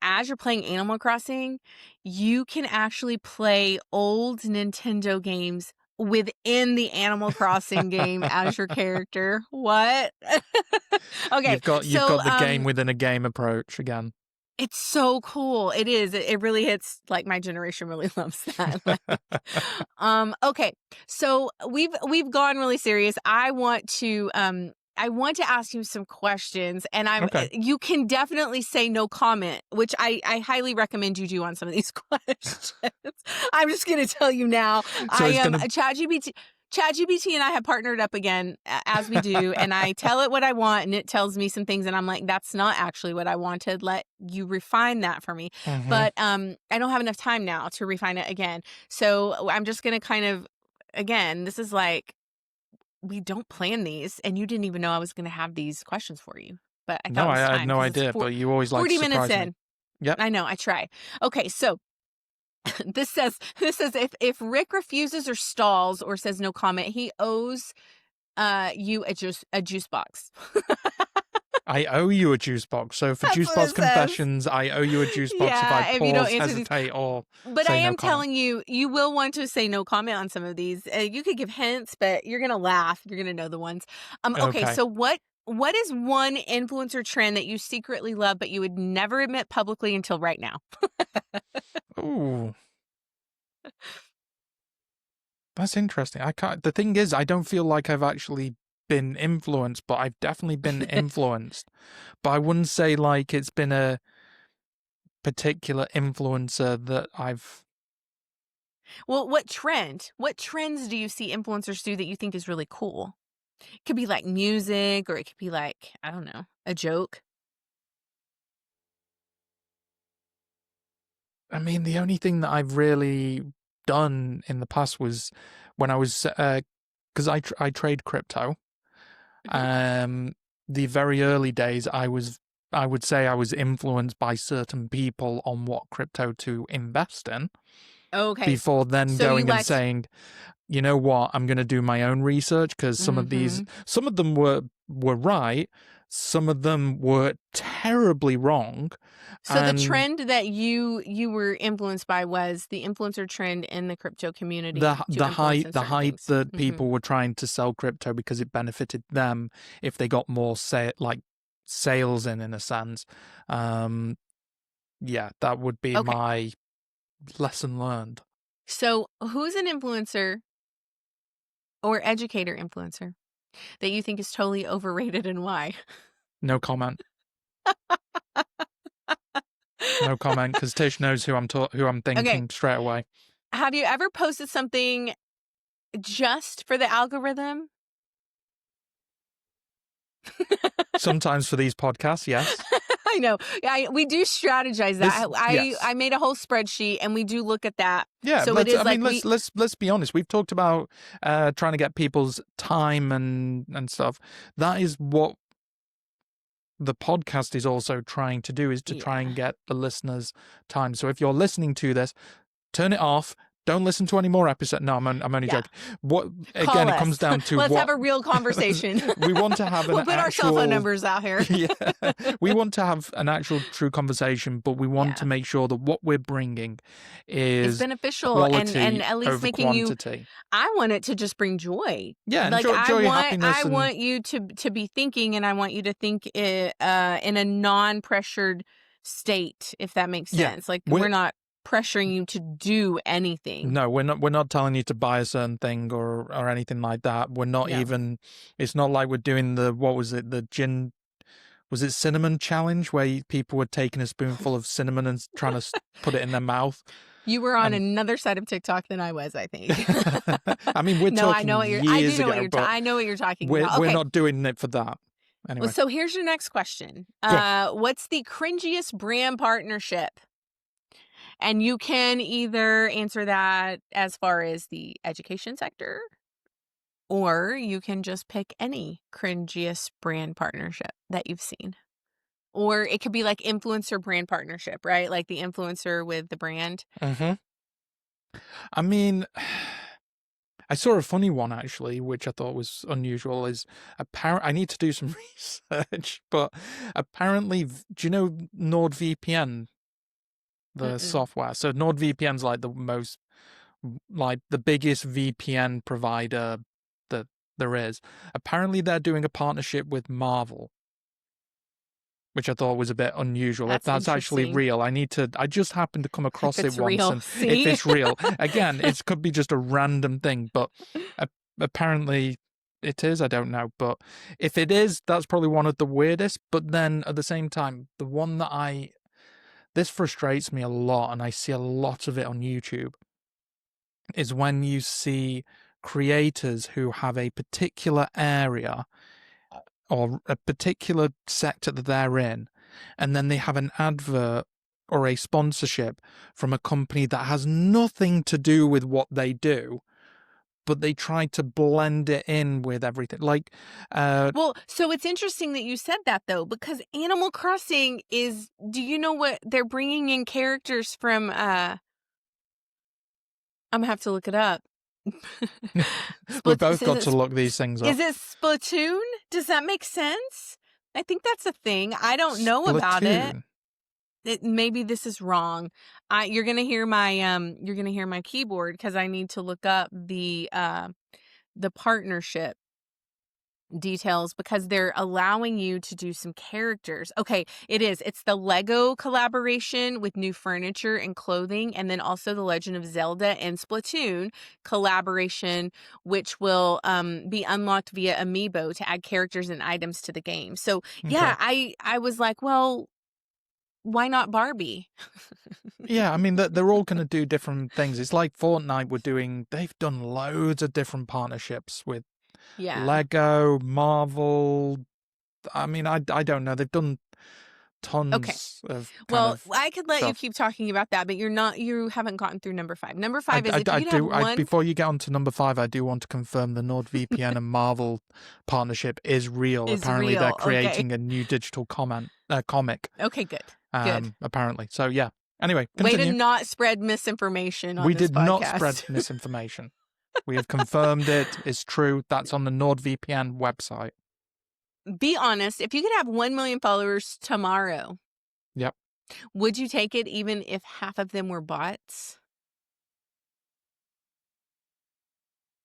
as you're playing Animal Crossing, you can actually play old Nintendo games within the Animal Crossing game as your character. What? Okay, You've so got the game within a game approach again. it's so cool. It is. It really hits like my generation really loves that. Like, okay. So we've gone really serious. I want to ask you some questions, and Okay. you can definitely say no comment, which I highly recommend you do on some of these questions. I'm just going to tell you now. So I it's am gonna. ChatGPT and I have partnered up again, as we do, and I tell it what I want, and it tells me some things, and I'm like, that's not actually what I wanted. Let you refine that for me. Mhm. But I don't have enough time now to refine it again. So I'm just going to kind of, again, this is like, we don't plan these, and you didn't even know I was going to have these questions for you. But I thought No, it was I had time no because it's idea, but you always like to 40 minutes surprise me. in. Yep. I know, I try. Okay, so this says if Rick refuses or stalls or says no comment, he owes you a juice box. I owe you a juice box. So for That's juice what box it says. confessions, I owe you a juice box if I Yeah, if you don't pause, answer these. hesitate, or But I say no am comment. telling you, you will want to say no comment on some of these. You could give hints, but you're gonna laugh. You're gonna know the ones. Okay, Okay. so what is one influencer trend that you secretly love but you would never admit publicly until right now? Ooh, that's interesting. I can't. The thing is, I don't feel like I've actually been influenced, but I've definitely been influenced. But I wouldn't say like it's been a particular influencer that I've. Well, what trend? What trends do you see influencers do that you think is really cool? It could be like music, or it could be like, I don't know, a joke. I mean, the only thing that I've really done in the past was when I was because I trade crypto. Hmm. Um, the very early days, I would say I was influenced by certain people on what crypto to invest in Okay, before then so you going and let. saying, you know what, I'm going to do my own research because Hmm. some of them were right, some of them were terribly wrong, So the and trend that you were influenced by was the influencer trend in the crypto community to influence in the certain hype things. that Hmm. people were trying to sell crypto because it benefited them if they got more sales in a sense. Um, yeah, that would be Okay. my lesson learned. So who's an influencer or educator influencer that you think is totally overrated and why? No comment. No comment because Tish knows who I'm Okay. thinking straight away. Have you ever posted something just for the algorithm? Sometimes for these podcasts, yes. I know. We do strategize that. This I yes. made a whole spreadsheet and we do look at that. Yeah, So it is like let's be honest. We've talked about trying to get people's time and stuff. That is what the podcast is also trying to do, is to try yeah. and get the listeners time. So if you're listening to this, turn it off. Don't listen to any more episodes. No, I'm only Yeah. joking. What again? Call It comes us. down to Let's have what a real conversation. we want to have an We'll put our cell phone actual. numbers out here. Yeah, we want to have an actual true conversation, but we want to Yeah. make sure that what we're bringing It's is beneficial and quality at least over making you. quantity. I want it to just bring joy. Yeah, Like enjoy, joy, I happiness, and want you to be thinking, and I want you to think in a non-pressured state, if that makes yeah, sense. Like we're we're not pressuring you to do anything. no, we're not telling you to buy a certain thing or anything like that. We're not No. even. It's not like we're doing the what was it, the gin. Was it cinnamon challenge where people were taking a spoonful of cinnamon and trying to put it in their mouth? You were on And another side of TikTok than I was, I think. I mean, we're No, I know talking what I do years know what ago, but I know what you're talking about. we're Okay. not doing it for that. Well, Anyway, so here's your next question. go on. What's the cringiest brand partnership? And you can either answer that as far as the education sector, or you can just pick any cringiest brand partnership that you've seen. Or it could be like influencer brand partnership, right? Like the influencer with the brand. Hmm. I mean, I saw a funny one actually, which I thought was unusual. Is I need to do some research, but apparently, do you know NordVPN, the Mm-mm. software? So NordVPN's like the biggest VPN provider that there is. Apparently, they're doing a partnership with Marvel, which I thought was a bit unusual. If That's that's actually interesting. real, I just happened to come If across it it's once, real, and if see? it's real, again, it could be just a random thing, but a- apparently it is. I don't know, but if it is, that's probably one of the weirdest. But then at the same time, the one that this frustrates me a lot, and I see a lot of it on YouTube, is when you see creators who have a particular area or a particular sector that they're in, and then they have an advert or a sponsorship from a company that has nothing to do with what they do, but they try to blend it in with everything. Like, Well, so it's interesting that you said that though, because Animal Crossing is, do you know what they're bringing in characters from, I'm gonna have to look it up. we've Split, both got to look these things is up. it Splatoon? Does that make sense? I think that's a thing. I don't know about it. Splatoon. Maybe this is wrong. You're gonna hear my keyboard because I need to look up the partnership details because they're allowing you to do some characters. Okay, it's the Lego collaboration with new furniture and clothing, and then also the Legend of Zelda and Splatoon collaboration, which will be unlocked via amiibo to add characters and items to the game. So yeah, Okay. I was like, well, why not Barbie? Yeah, I mean, they're all going to do different things. It's like Fortnite they've done loads of different partnerships with Yeah. Lego, Marvel. I mean, I don't know. They've done Okay. tons of kind Well, of I could let you stuff. keep talking about that, but you haven't gotten through number 5. Number 5 is if you could have one Before you get on to number 5, I do want to confirm the NordVPN and Marvel partnership is real. is Apparently, they're real. Okay. creating a new digital comic. Okay, good. Good. Apparently. So yeah. Anyway, Way to continue. not spread misinformation on We this did not spread podcast. misinformation. We have confirmed it is true. That's on the NordVPN website. Be honest, if you could have 1 million followers tomorrow, Yep. would you take it even if half of them were bots?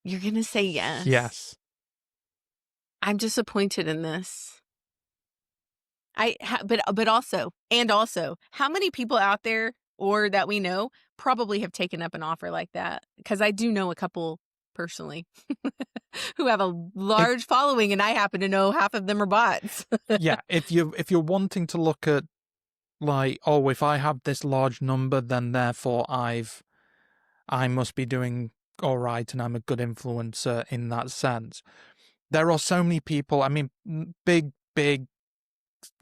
You're going to say yes. Yes. I'm disappointed in this. But also, how many people out there or that we know probably have taken up an offer like that? Because I do know a couple personally who have a If large following, and I happen to know half of them are bots. yeah, if you're wanting to look at like, oh, if I have this large number, then therefore I must be doing all right and I'm a good influencer in that sense. There are so many people, I mean, big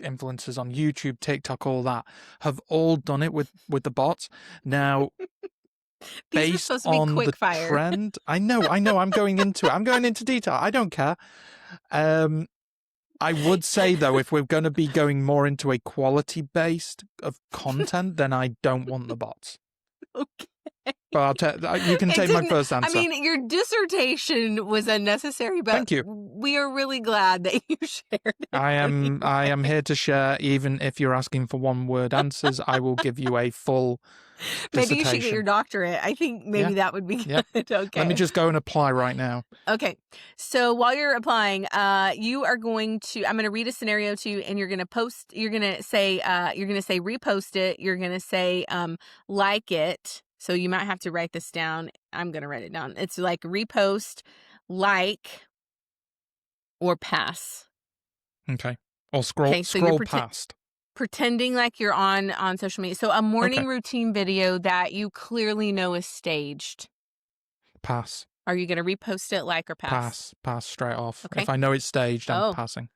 influencers on YouTube, TikTok, all that, have all done it with the bots. Now, These were based supposed to be on the quick fire. trend, I know, I'm going into it. I'm going into detail. I don't care. I would say though, if we're going to be going more into a quality based of content, then I don't want the bots. Okay. But you can It take my didn't, first I answer. mean, your dissertation was unnecessary, but Thank you. we are really glad that you shared it with I am us. here to share. Even if you're asking for one word answers, I will give you a full Maybe you should get your dissertation. doctorate. I think Yeah, maybe that would be yeah. good. Let me Okay. just go and apply right now. Okay. So while you're applying, you are going to, I'm going to read a scenario to you and you're going to say repost it. You're going to say, like it. So you might have to write this down. I'm going to write it down. It's like repost, like, or pass. Okay. Or Okay. So you're scroll past. pretending like you're on social media. So a Okay. morning routine video that you clearly know is staged. Pass. Are you going to repost it, like, or pass? Pass straight off. Okay. If I know it's staged, I'm Oh, passing.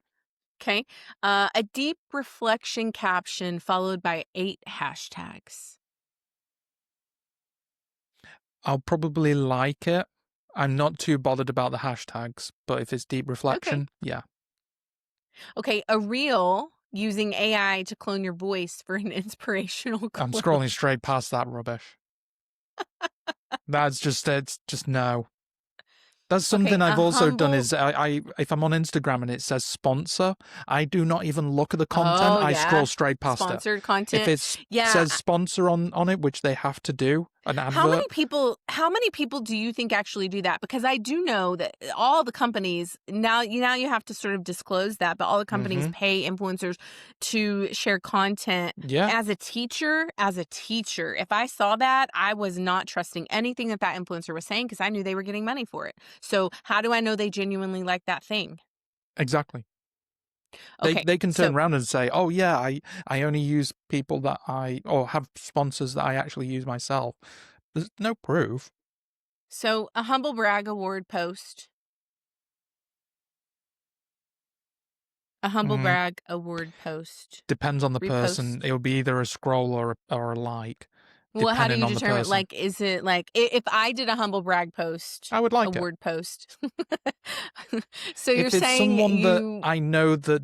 okay. A deep reflection caption followed by 8 hashtags. I'll probably like it. I'm not too bothered about the hashtags, but if it's deep Okay. reflection, yeah. Okay. A reel using AI to clone your voice for an inspirational I'm quote. scrolling straight past that rubbish. It's just no. That's Okay, something I've a also done humble is I if I'm on Instagram and it says sponsor, I do not even look at the content. Oh, I scroll yeah. straight past it. Sponsored If content. it Yeah, says sponsor on it, which they have to do, an advert. how many people do you think actually do that? Because I do know that all the companies now you have to sort of disclose that, but all the companies Mm-hmm. pay influencers to share content. Yeah, As a teacher, if I saw that, I was not trusting anything that that influencer was saying because I knew they were getting money for it. So, how do I know they genuinely like that thing? exactly. They Okay. they can turn So, around and say, "Oh yeah, I only use people that I or have sponsors that I actually use myself." There's no proof. so a humble brag award post, a humble Mm, brag award post, depends on the person. repost. It'll be either a scroll or a like, Well, how do depending you on the determine, person. like, is it like if I did a humble brag post, I would a like it. word post? So you're If it's saying someone that you I know that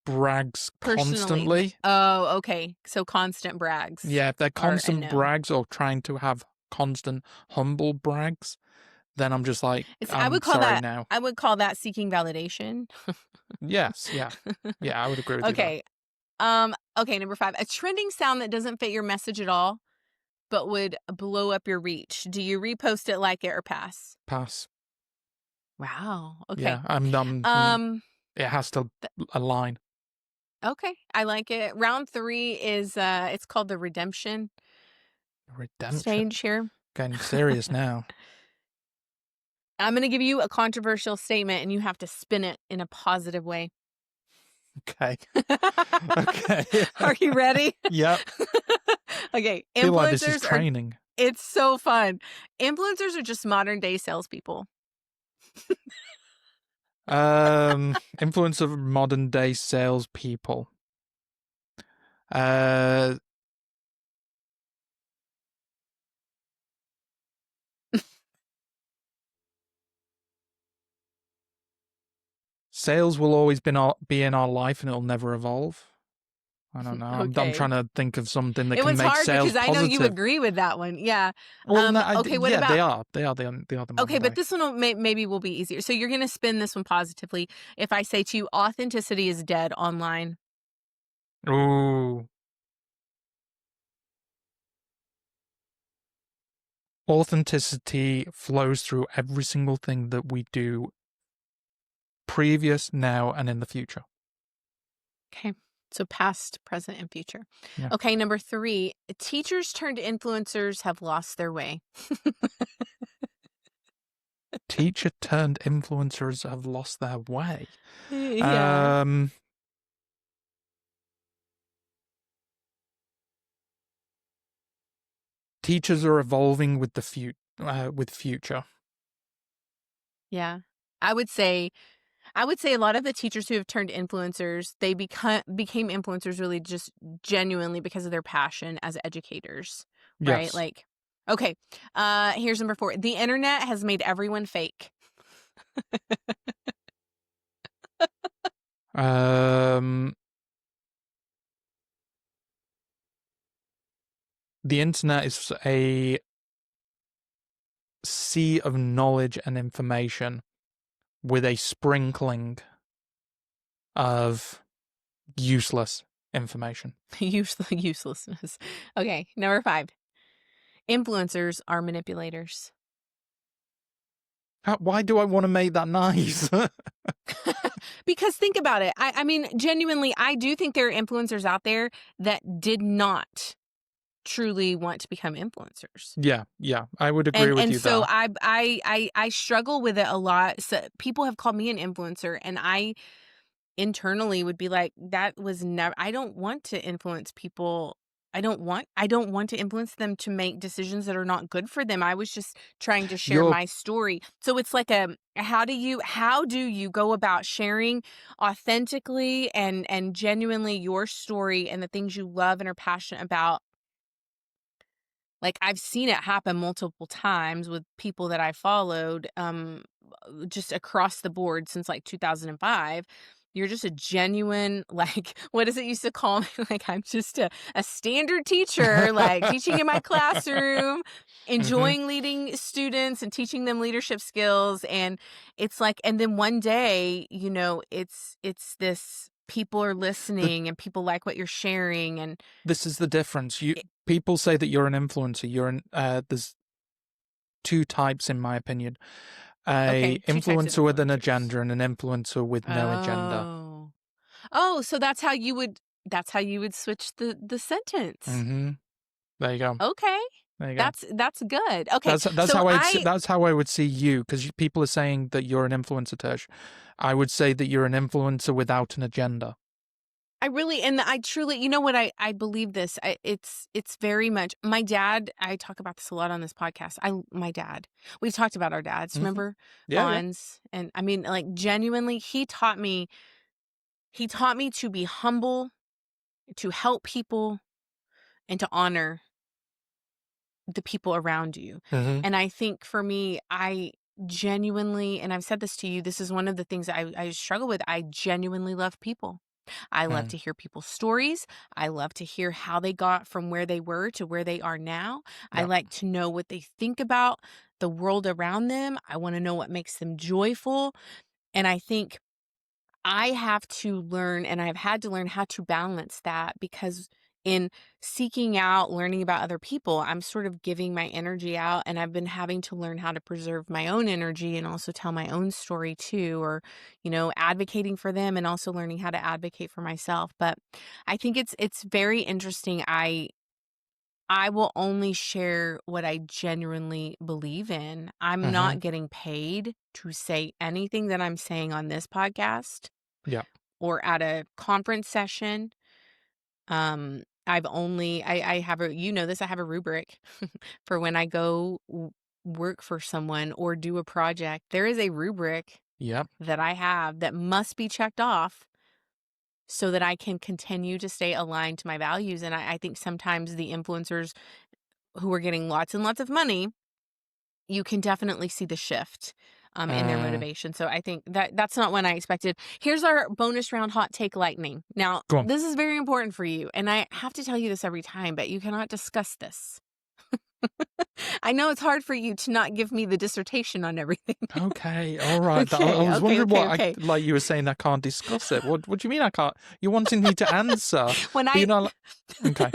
brags personally, constantly, oh, okay. So constant brags yeah, if they're are a constant no. brags or trying to have constant humble brags, then I'm just like, It's, I'm sorry now. I would call that seeking validation. Yes, yeah. Yeah, I would agree with you there. Okay. Okay, number 5, a trending sound that doesn't fit your message at all, but would blow up your reach. Do you repost it, like it, or pass? Pass. Wow. Okay. Yeah, I'm Um, it has to align. okay. I like it. Round 3 is it's called the redemption Redemption. stage here. Getting serious now. I'm going to give you a controversial statement and you have to spin it in a positive way. Okay. Okay. Are you ready? Yep. Okay. Feel like this is training. It's so fun. Influencers are just modern day salespeople. Influence of modern day salespeople. Uh, Sales will always be in our life and it'll never evolve. I don't know. I'm Okay. trying to think of something that It can was make hard sales because I know you positive. agree with that one. Yeah. Well, no, Okay. What yeah, about, they are the modern okay, but day. this one maybe will be easier. So you're going to spin this one positively. If I say to you, authenticity is dead online. Ooh, authenticity flows through every single thing that we do, previous, now, and in the future. Okay. So past, present, and future. Yeah. Okay. Number 3, teachers turned influencers have lost their way. Teacher turned influencers have lost their way. Yeah. Um, Teachers are evolving with with future. Yeah. I would say a lot of the teachers who have turned influencers, they became influencers really just genuinely because of their passion as educators, right? Yes. Like, okay, here's number 4. The internet has made everyone fake. Um, the internet is a sea of knowledge and information with a sprinkling of useless information. Uselessness. Okay, number 5. Influencers are manipulators. Why do I want to make that nice? Because think about it. I mean, genuinely, I do think there are influencers out there that did not truly want to become influencers. Yeah, yeah, I would agree with And you so there. I struggle with it a lot. So people have called me an influencer and I internally would be like, that was never, I don't want to influence people. I don't want to influence them to make decisions that are not good for them. I was just trying to share You're my story. So it's like how do you go about sharing authentically and genuinely your story and the things you love and are passionate about? Like, I've seen it happen multiple times with people that I followed, just across the board since, like, 2005. You're just a genuine, like, what does it used to call me? Like, I'm just a standard teacher, like teaching in my classroom, Mhm. enjoying leading students and teaching them leadership skills. And it's like, and then one day, it's this people are The listening and people like what you're sharing. And This is the difference. it, People say that you're an influencer. There's two types in my opinion. A okay, two types of influencer with an influencers. agenda and an influencer with no agenda. Oh. Oh, so that's how you would switch the sentence. Mhm. There you go. Okay. There you go. That's good. Okay. That's So how I that's how I would see you, because people are saying that you're an influencer, Tish. I would say that you're an influencer without an agenda. I really and I truly, what I believe this. It's very much my dad. I talk about this a lot on this podcast. My dad. We've talked about our dads, Mhm. remember? Yeah, yeah. Bonds. And I mean, like, genuinely he taught me to be humble, to help people, and to honor the people around you. Mhm. And I think for me, I genuinely, and I've said this to you, this is one of the things I struggle with. I genuinely love people. I love Mm. to hear people's stories. I love to hear how they got from where they were to where they are now. I Yeah. like to know what they think about the world around them. I want to know what makes them joyful. And I think I have to learn, and I've had to learn how to balance that, because in seeking out learning about other people, I'm sort of giving my energy out, and I've been having to learn how to preserve my own energy and also tell my own story too, or, advocating for them and also learning how to advocate for myself. But I think it's very interesting. I will only share what I genuinely believe in. I'm Mhm. not getting paid to say anything that I'm saying on this podcast Yeah. or at a conference session. I have this, I have a rubric for when I go work for someone or do a project. There is a rubric Yep. that I have that must be checked off so that I can continue to stay aligned to my values. And I think sometimes the influencers who are getting lots and lots of money, you can definitely see the shift in their Mm. motivation. So I think that's not what I expected. Here's our bonus round hot take lightning. Now, Go on. this is very important for you, and I have to tell you this every time, but you cannot discuss this. I know it's hard for you to not give me the dissertation on everything. Okay, all right. I Okay, was okay, wondering okay, what okay. like you were saying I can't discuss it. What do you mean I can't? You're wanting me to answer, When but you're I not. Okay,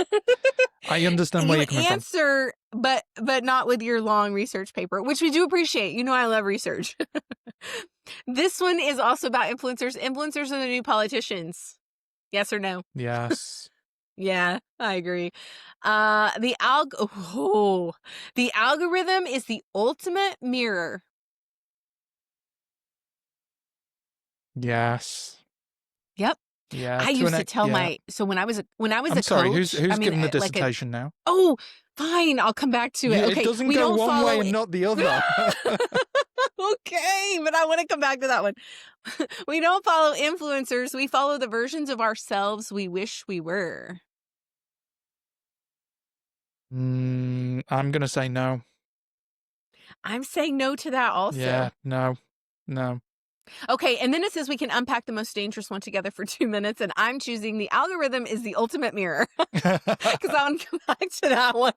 I understand where you you're coming from. answer, but not with your long research paper, which we do appreciate. I love research. This one is also about influencers. Influencers are the new politicians. Yes or no? Yes. Yeah, I agree. The algorithm is the ultimate mirror. Yes. Yep. Yeah. I To used an to ex. tell Yeah. when I was a I'm sorry. coach, I Who's mean, given the like a dissertation now? oh, fine, I'll come back to it. It Okay, doesn't we go don't one way follow and it. not the other. Okay, but I want to come back to that one. We don't follow influencers. We follow the versions of ourselves we wish we were. I'm gonna say no. I'm saying no to that Yeah. also. No. No. Okay, and then it says we can unpack the most dangerous one together for 2 minutes, and I'm choosing the algorithm is the ultimate mirror because I want to come back to that one.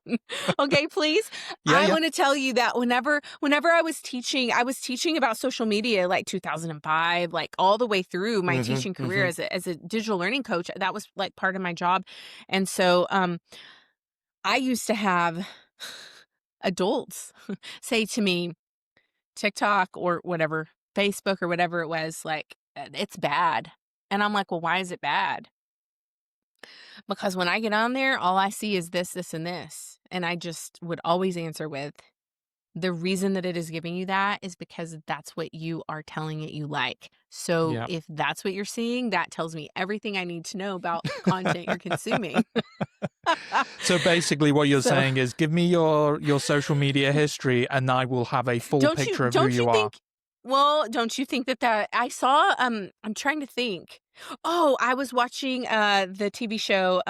Okay, please. Yeah. I Yeah. want to tell you that whenever I was teaching about social media like 2005, like all the way through my Mhm. teaching career Mhm. as a digital learning coach. That was like part of my job, and so I used to have adults say to me, TikTok or whatever, Facebook or whatever it was, like, it's bad. And I'm like, well, why is it bad? Because when I get on there, all I see is this, this, and this. And I just would always answer with, the reason that it is giving you that is because that's what you are telling it you like. So Yeah. if that's what you're seeing, that tells me everything I need to know about the content you're consuming. So basically, what you're So saying is, give me your social media history, and I will have a full don't you picture of who don't you you are. think don't you think that I saw I'm trying to think. Oh, I was watching the TV show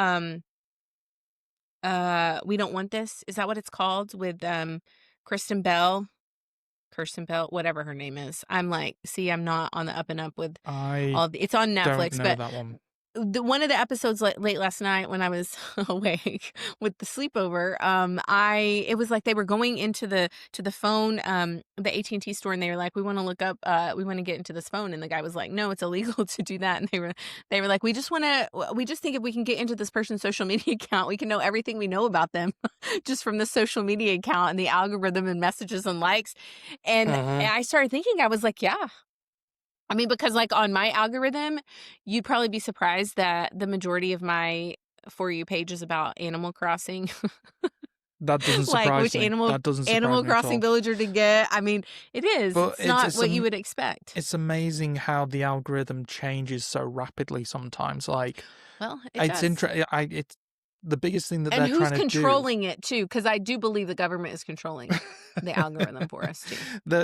We Don't Want This. Is that what it's called with Kristen Bell? Kirsten Bell, whatever her name is. I'm like, see, I'm not on the up and up with I all it's on don't Netflix, know but that one. one of the episodes late last night when I was awake with the sleepover, it was like they were going into the phone, the AT&T store, and they were like, we want to look up, we want to get into this phone, and the guy was like, no, it's illegal to do that, and they were like, we just think if we can get into this person's social media account, we can know everything we know about them just from the social media account and the algorithm and messages and likes, and Uh-huh. I started thinking, I was like, yeah. I mean, because, like, on my algorithm, you'd probably be surprised that the majority of my For You page is about Animal Crossing, That doesn't like, surprise which me. That doesn't surprise Animal me at Crossing all. villager to get. I mean, it is. But It's not what you would expect. it's amazing how the algorithm changes so rapidly sometimes. Like, Well, it it's does. it's the biggest thing that And they're who's trying to do. controlling it too? Because I do believe the government is controlling the algorithm for us too.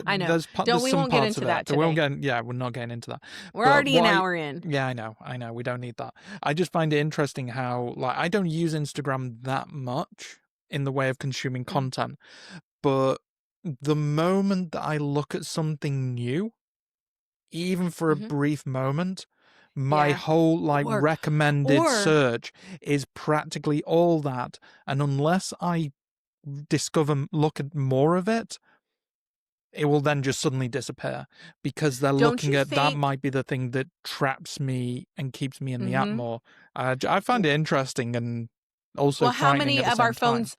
I know. There's We some won't get parts of into that that. We won't today. get, yeah, we're not getting into that. We're But already an why? hour in. Yeah, I know. We don't need that. I just find it interesting how, like, I don't use Instagram that much in the way of consuming Mhm, content, but the moment that I look at something new, even for a mhm. brief moment, my Yeah. whole, like, Or recommended or search is practically all that. And unless I look at more of it, it will then just suddenly disappear because they're don't looking you at that think might be the thing that traps me and keeps me in the app mhm. more. I find it interesting and also Well, how frightening many at the of our same time. phones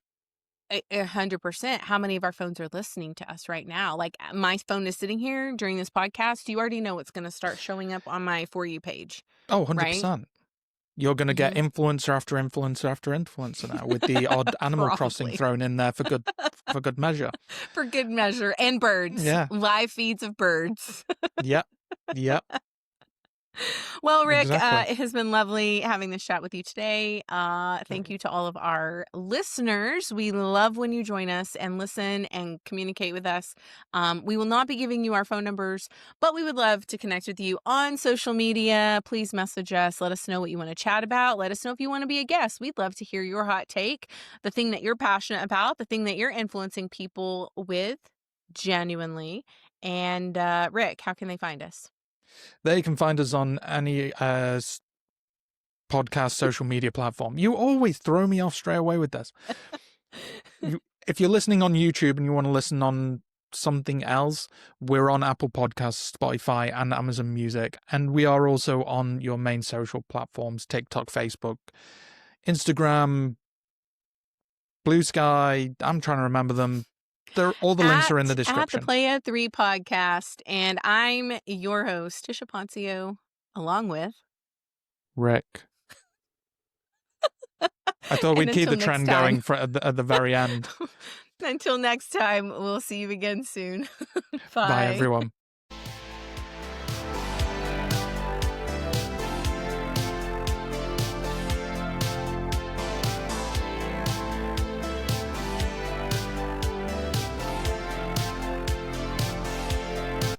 100%, how many of our phones are listening to us right now? Like, my phone is sitting here during this podcast, you already know what's gonna start showing up on my For You page, Oh, right? 100%. You're going to get Mhm. influencer after influencer after influencer now with the odd Animal Crossing Probably. thrown in there for good measure. For good measure, and birds, Yeah. live feeds of birds. Yep. Yep. Well, Rick, Exactly. it has been lovely having this chat with you today. Thank you to all of our listeners. We love when you join us and listen and communicate with us. We will not be giving you our phone numbers, but we would love to connect with you on social media. Please message us. Let us know what you want to chat about. Let us know if you want to be a guest. We'd love to hear your hot take, the thing that you're passionate about, the thing that you're influencing people with genuinely. And Rick, how can they find us? They can find us on any podcast social media platform. You always throw me off straight away with this. If you're listening on YouTube and you want to listen on something else, we're on Apple Podcasts, Spotify, and Amazon Music. And we are also on your main social platforms: TikTok, Facebook, Instagram, Blue Sky. I'm trying to remember them. All the links are in the At the description. Playa 3 podcast, and I'm your host, Tisha Poncio, along with. Rick. I thought And we'd keep until the next trend time, going at the very end. until next time, we'll see you again soon. Bye, Bye. everyone.